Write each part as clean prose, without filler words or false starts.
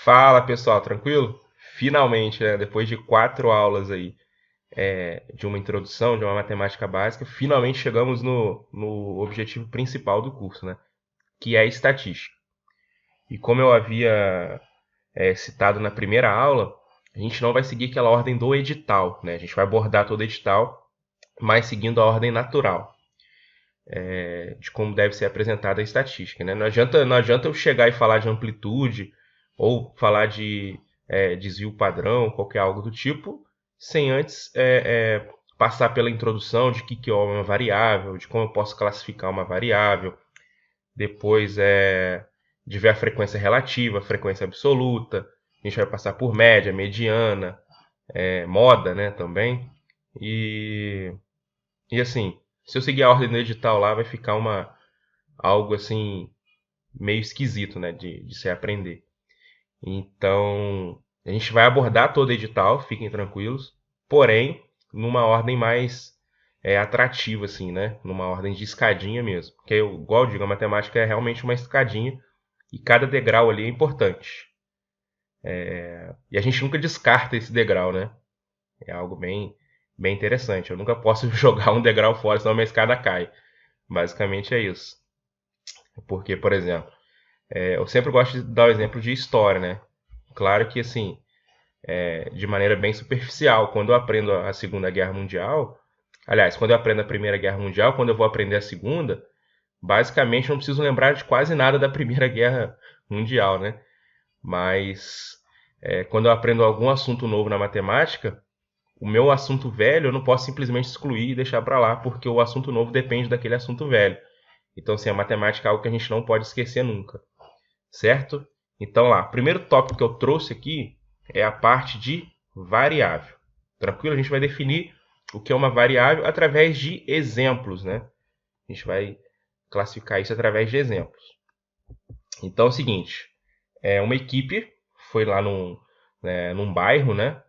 Fala pessoal, tranquilo? Finalmente, né, depois de 4 aulas aí de uma introdução, de uma matemática básica, finalmente chegamos no objetivo principal do curso, né? Que é a estatística. E como eu havia citado na primeira aula, a gente não vai seguir aquela ordem do edital, né? A gente vai abordar todo o edital, mas seguindo a ordem natural de como deve ser apresentada a estatística, né? Não adianta eu chegar e falar de amplitude ou falar de desvio padrão, qualquer algo do tipo, sem antes passar pela introdução de que é uma variável, de como eu posso classificar uma variável, depois de ver a frequência relativa, a frequência absoluta, a gente vai passar por média, mediana, moda, né, também, e, e assim, se eu seguir a ordem do edital lá, vai ficar algo assim meio esquisito, né, de se aprender. Então, a gente vai abordar todo o edital, fiquem tranquilos, porém, numa ordem mais atrativa, assim, né? Numa ordem de escadinha mesmo. Porque, igual eu digo, a matemática é realmente uma escadinha e cada degrau ali é importante. E a gente nunca descarta esse degrau, né? É algo bem interessante. Eu nunca posso jogar um degrau fora, senão a minha escada cai. Basicamente é isso. Porque, por exemplo, eu sempre gosto de dar o exemplo de história, né? Claro que, assim, de maneira bem superficial. Quando eu aprendo a Segunda Guerra Mundial, aliás, quando eu aprendo a Primeira Guerra Mundial, quando eu vou aprender a Segunda, basicamente eu não preciso lembrar de quase nada da Primeira Guerra Mundial, né? Mas quando eu aprendo algum assunto novo na matemática, o meu assunto velho eu não posso simplesmente excluir e deixar para lá, porque o assunto novo depende daquele assunto velho. Então, assim, a matemática é algo que a gente não pode esquecer nunca, certo? Então, lá, o primeiro tópico que eu trouxe aqui é a parte de variável. Tranquilo? A gente vai definir o que é uma variável através de exemplos, né? A gente vai classificar isso através de exemplos. Então é o seguinte, uma equipe foi lá num bairro, né?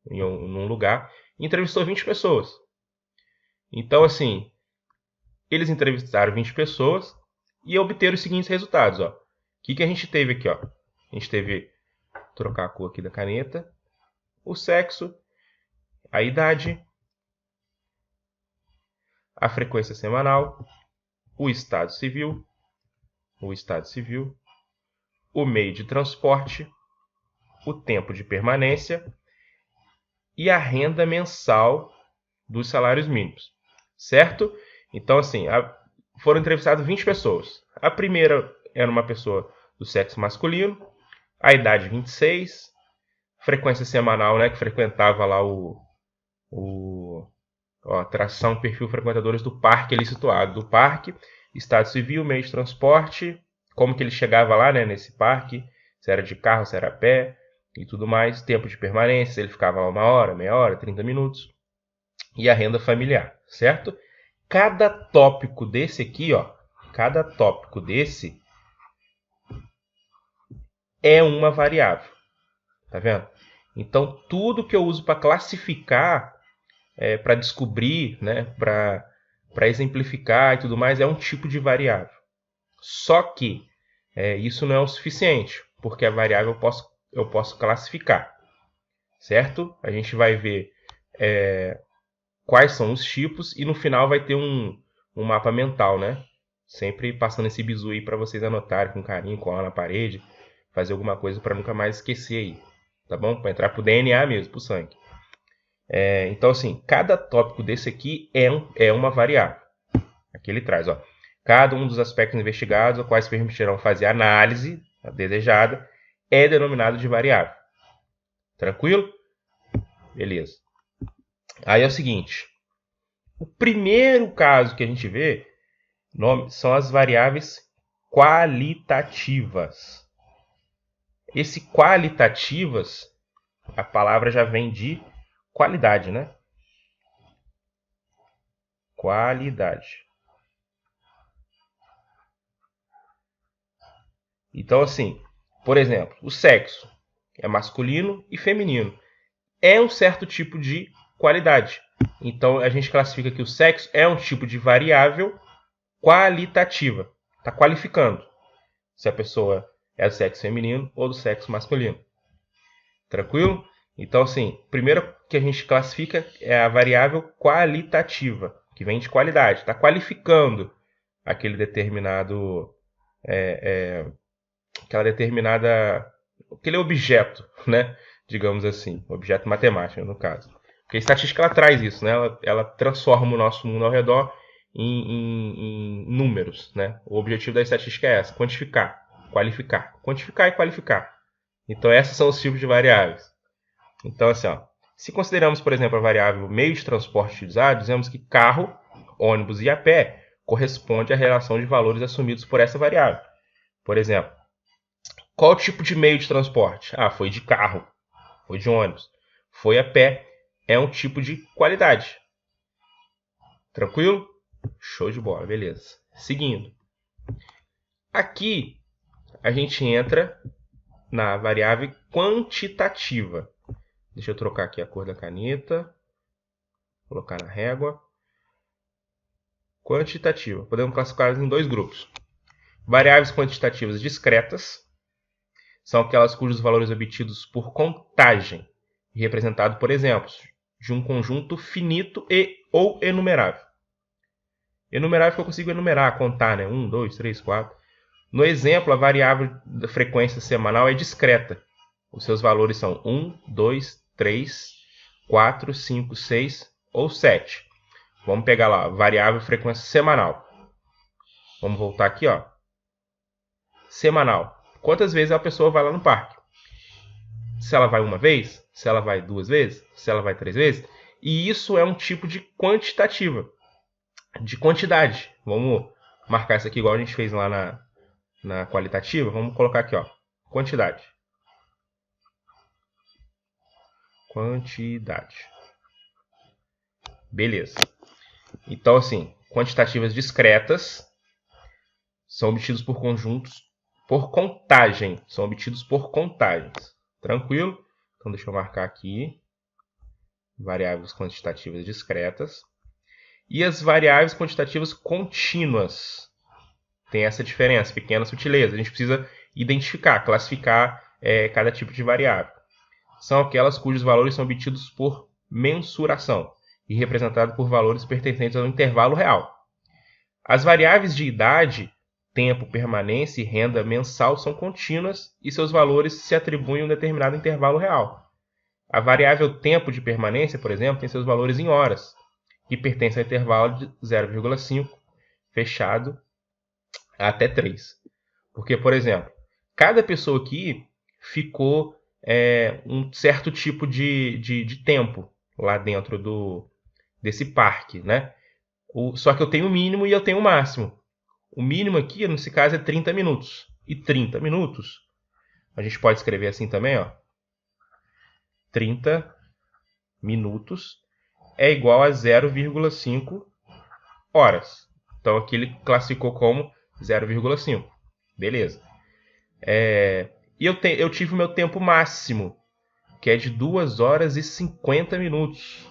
Num lugar, e entrevistou 20 pessoas. Então, assim, eles entrevistaram 20 pessoas e obteram os seguintes resultados, ó. O que a gente teve aqui, ó? A gente teve, vou trocar a cor aqui da caneta, o sexo, a idade, a frequência semanal, o estado civil, o meio de transporte, o tempo de permanência e a renda mensal dos salários mínimos, certo? Então, assim, foram entrevistadas 20 pessoas. A primeira era uma pessoa do sexo masculino, a idade 26, frequência semanal, né, que frequentava lá atração, perfil frequentadores do parque ali situado. Do parque, estado civil, meio de transporte, como que ele chegava lá, né, nesse parque, se era de carro, se era a pé e tudo mais, tempo de permanência, se ele ficava lá 1 hora, meia hora, 30 minutos, e a renda familiar, certo? Cada tópico desse aqui, ó, cada tópico desse é uma variável, tá vendo? Então, tudo que eu uso para classificar, para descobrir, né, para exemplificar e tudo mais, é um tipo de variável. Só que isso não é o suficiente, porque a variável eu posso classificar, certo? A gente vai ver quais são os tipos e no final vai ter um mapa mental, né? Sempre passando esse bizu aí para vocês anotarem com carinho, colar na parede, fazer alguma coisa para nunca mais esquecer aí, tá bom? Para entrar pro DNA mesmo, pro sangue. Então, assim, cada tópico desse aqui é uma variável. Aqui ele traz, ó. Cada um dos aspectos investigados, os quais permitirão fazer a análise desejada, é denominado de variável. Tranquilo? Beleza. Aí é o seguinte. O primeiro caso que a gente vê são as variáveis qualitativas. Esse qualitativas, a palavra já vem de qualidade, né? Qualidade. Então, assim, por exemplo, o sexo é masculino e feminino. É um certo tipo de qualidade. Então, a gente classifica que o sexo é um tipo de variável qualitativa. Está qualificando se a pessoa é do sexo feminino ou do sexo masculino. Tranquilo? Então, assim, primeiro que a gente classifica é a variável qualitativa, que vem de qualidade. Está qualificando aquele determinado, aquele objeto, né? Digamos assim, objeto matemático, no caso. Porque a estatística ela traz isso, né? Ela transforma o nosso mundo ao redor em números, né? O objetivo da estatística é essa, quantificar, qualificar. Quantificar e qualificar. Então, esses são os tipos de variáveis. Então, assim, ó, se consideramos, por exemplo, a variável meio de transporte utilizado, dizemos que carro, ônibus e a pé corresponde à relação de valores assumidos por essa variável. Por exemplo, qual tipo de meio de transporte? Ah, foi de carro, foi de ônibus, foi a pé. É um tipo de qualidade. Tranquilo? Show de bola, beleza. Seguindo. Aqui, a gente entra na variável quantitativa. Deixa eu trocar aqui a cor da caneta. Colocar na régua. Quantitativa. Podemos classificá-las em dois grupos. Variáveis quantitativas discretas são aquelas cujos valores obtidos por contagem, representado por exemplos de um conjunto finito e ou enumerável. Enumerável que eu consigo enumerar, contar, né? 1, 2, 3, 4. No exemplo, a variável da frequência semanal é discreta. Os seus valores são 1, 2, 3, 4, 5, 6 ou 7. Vamos pegar lá, variável frequência semanal. Vamos voltar aqui, ó. Semanal. Quantas vezes a pessoa vai lá no parque? Se ela vai uma vez, se ela vai duas vezes, se ela vai três vezes. E isso é um tipo de quantitativa, de quantidade. Vamos marcar isso aqui igual a gente fez lá na qualitativa. Vamos colocar aqui, ó, quantidade. Quantidade. Beleza. Então, assim, quantitativas discretas são obtidos por conjuntos, por contagem. São obtidos por contagens. Tranquilo? Então, deixa eu marcar aqui. Variáveis quantitativas discretas. E as variáveis quantitativas contínuas. Tem essa diferença, pequena sutileza. A gente precisa identificar, classificar cada tipo de variável. São aquelas cujos valores são obtidos por mensuração e representados por valores pertencentes ao intervalo real. As variáveis de idade, tempo, permanência e renda mensal são contínuas e seus valores se atribuem a um determinado intervalo real. A variável tempo de permanência, por exemplo, tem seus valores em horas e pertence ao intervalo de 0,5 fechado até 3. Porque, por exemplo, cada pessoa aqui ficou um certo tipo de tempo lá dentro desse parque, né? Só que eu tenho o mínimo e eu tenho o máximo. O mínimo aqui, nesse caso, é 30 minutos. E 30 minutos, a gente pode escrever assim também, ó. 30 minutos é igual a 0,5 horas. Então, aqui ele classificou como 0,5. Beleza. E eu tive o meu tempo máximo, que é de 2 horas e 50 minutos.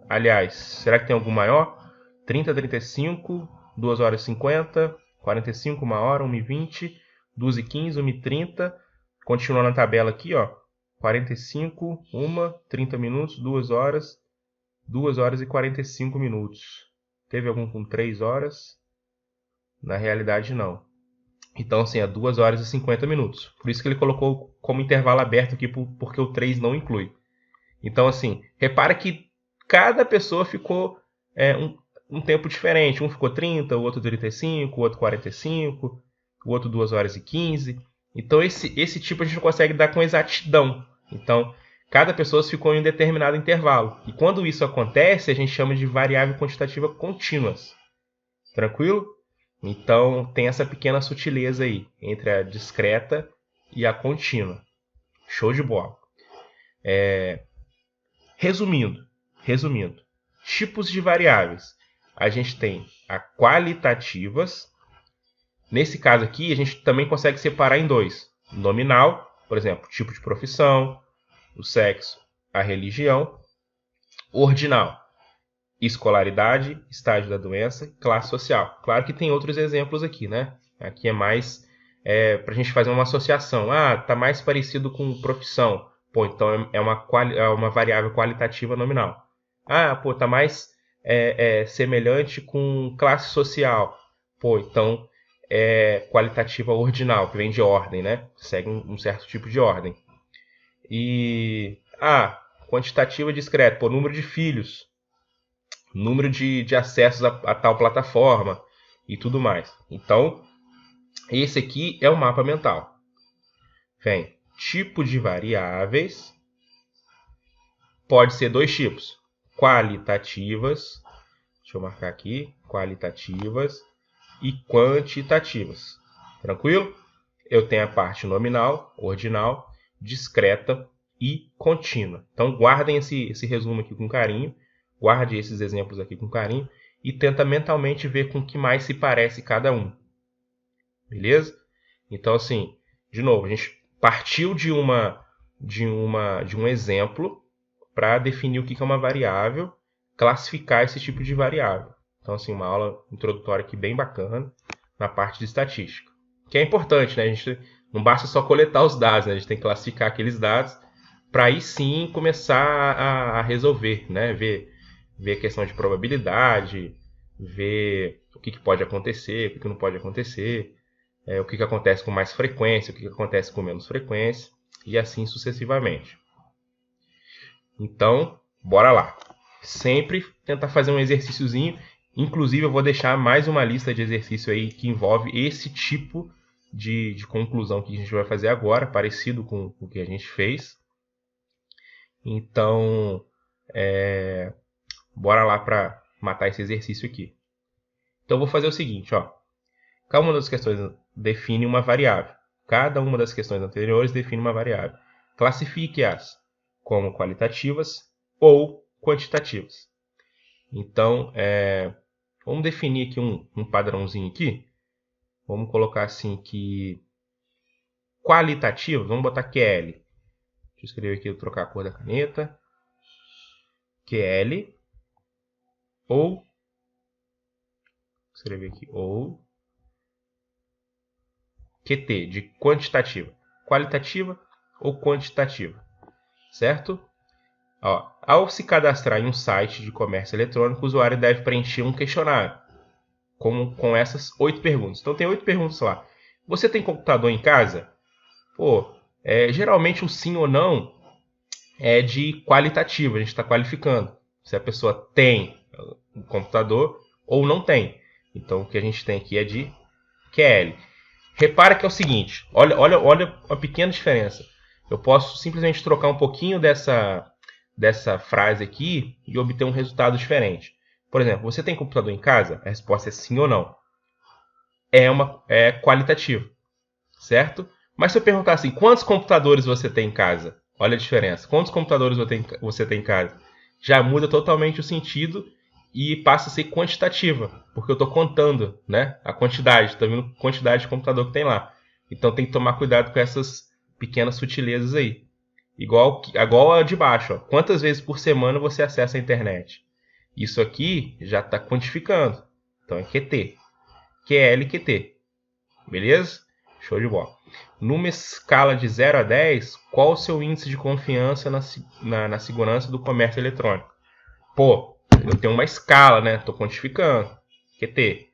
Aliás, será que tem algum maior? 30, 35, 2 horas e 50, 45, 1 hora, 1h20, 2h15, 1h30. Continuando na tabela aqui, ó. 45, 30 minutos, 2 horas e 45 minutos. Teve algum com 3 horas? Na realidade, não. Então, assim, é 2 horas e 50 minutos. Por isso que ele colocou como intervalo aberto aqui, porque o 3 não inclui. Então, assim, repara que cada pessoa ficou um tempo diferente. Um ficou 30, o outro 35, o outro 45, o outro 2 horas e 15. Então, esse tipo a gente não consegue dar com exatidão. Então, cada pessoa ficou em um determinado intervalo. E quando isso acontece, a gente chama de variável quantitativa contínuas. Tranquilo? Então, tem essa pequena sutileza aí entre a discreta e a contínua. Show de bola. Resumindo, tipos de variáveis. A gente tem a qualitativas. Nesse caso aqui, a gente também consegue separar em dois. Nominal, por exemplo, tipo de profissão, o sexo, a religião. Ordinal, escolaridade, estágio da doença, classe social. Claro que tem outros exemplos aqui, né? Aqui é mais para a gente fazer uma associação. Ah, está mais parecido com profissão. Pô, então é uma variável qualitativa nominal. Ah, pô, está mais semelhante com classe social. Pô, então é qualitativa ordinal, que vem de ordem, né? Segue um certo tipo de ordem. E quantitativa discreta, pô, número de filhos, número de acessos a tal plataforma e tudo mais. Então, esse aqui é o mapa mental. Vem tipo de variáveis, pode ser dois tipos, qualitativas, deixa eu marcar aqui, qualitativas e quantitativas. Tranquilo? Eu tenho a parte nominal, ordinal, discreta e contínua. Então guardem esse resumo aqui com carinho, guarde esses exemplos aqui com carinho e tenta mentalmente ver com o que mais se parece cada um. Beleza? Então assim, de novo, a gente partiu de um exemplo para definir o que é uma variável, classificar esse tipo de variável. Então assim, uma aula introdutória aqui bem bacana na parte de estatística. Que é importante, né? A gente não basta só coletar os dados, né? A gente tem que classificar aqueles dados para aí sim começar a resolver, né? Ver a questão de probabilidade, ver o que pode acontecer, o que não pode acontecer, o que acontece com mais frequência, o que acontece com menos frequência, e assim sucessivamente. Então, bora lá. Sempre tentar fazer um exercíciozinho. Inclusive, eu vou deixar mais uma lista de exercício aí que envolve esse tipo de conclusão que a gente vai fazer agora, parecido com o que a gente fez. Então, bora lá para matar esse exercício aqui. Então, eu vou fazer o seguinte, ó. Cada uma das questões define uma variável. Cada uma das questões anteriores define uma variável. Classifique-as como qualitativas ou quantitativas. Então, vamos definir aqui um padrãozinho aqui. Vamos colocar assim que qualitativa, vamos botar QL. Deixa eu escrever aqui, vou trocar a cor da caneta. QL ou, escrever aqui, ou QT, de quantitativa. Qualitativa ou quantitativa, certo? Ó, ao se cadastrar em um site de comércio eletrônico, o usuário deve preencher um questionário com essas 8 perguntas. Então tem 8 perguntas lá. Você tem computador em casa? Pô, geralmente o sim ou não é de qualitativo, a gente está qualificando. Se a pessoa tem um computador ou não tem. Então o que a gente tem aqui é de QL. Repara que é o seguinte, olha a pequena diferença. Eu posso simplesmente trocar um pouquinho dessa frase aqui e obter um resultado diferente. Por exemplo, você tem computador em casa? A resposta é sim ou não. É qualitativo, certo? Mas se eu perguntar assim, quantos computadores você tem em casa? Olha a diferença. Quantos computadores você tem em casa? Já muda totalmente o sentido e passa a ser quantitativa, porque eu estou contando, né, a quantidade, estou vendo a quantidade de computador que tem lá. Então tem que tomar cuidado com essas pequenas sutilezas aí. Igual a de baixo. Ó. Quantas vezes por semana você acessa a internet? Isso aqui já está quantificando. Então é QT. QL, QT. Beleza? Show de bola. Numa escala de 0 a 10, qual o seu índice de confiança na segurança do comércio eletrônico? Pô, eu tenho uma escala, né? Estou quantificando. QT.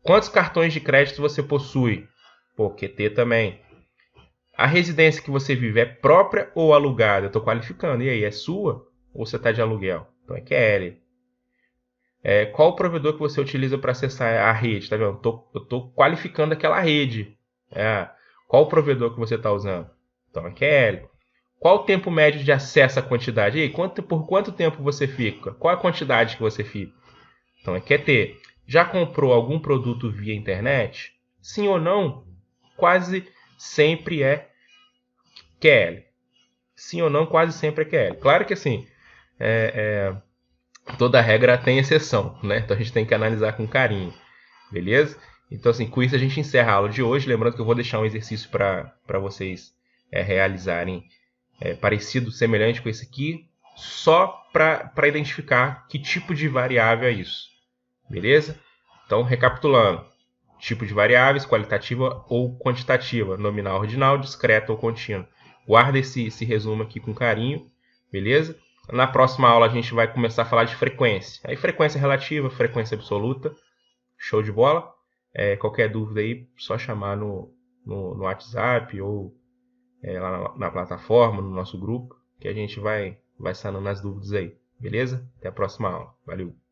Quantos cartões de crédito você possui? Pô, QT também. A residência que você vive é própria ou alugada? Eu estou qualificando. E aí, é sua ou você está de aluguel? Então é QL. Qual o provedor que você utiliza para acessar a rede? Tá vendo? Eu estou qualificando aquela rede. Qual o provedor que você está usando? Então é QL. Qual o tempo médio de acesso à quantidade? E aí, por quanto tempo você fica? Qual a quantidade que você fica? Então é QT. Já comprou algum produto via internet? Sim ou não? Quase sempre é QL. Sim ou não, quase sempre é QL. Claro que assim, toda regra tem exceção, né? Então a gente tem que analisar com carinho, beleza? Então assim, com isso a gente encerra a aula de hoje. Lembrando que eu vou deixar um exercício para vocês realizarem parecido, semelhante com esse aqui, só para identificar que tipo de variável é isso, beleza? Então, recapitulando. tipo de variáveis, qualitativa ou quantitativa, nominal, ordinal, discreta ou contínua. Guarda esse resumo aqui com carinho, beleza? Na próxima aula a gente vai começar a falar de frequência. Aí frequência relativa, frequência absoluta, show de bola. Qualquer dúvida aí, só chamar no WhatsApp ou lá na plataforma, no nosso grupo, que a gente vai sanando as dúvidas aí, beleza? Até a próxima aula. Valeu!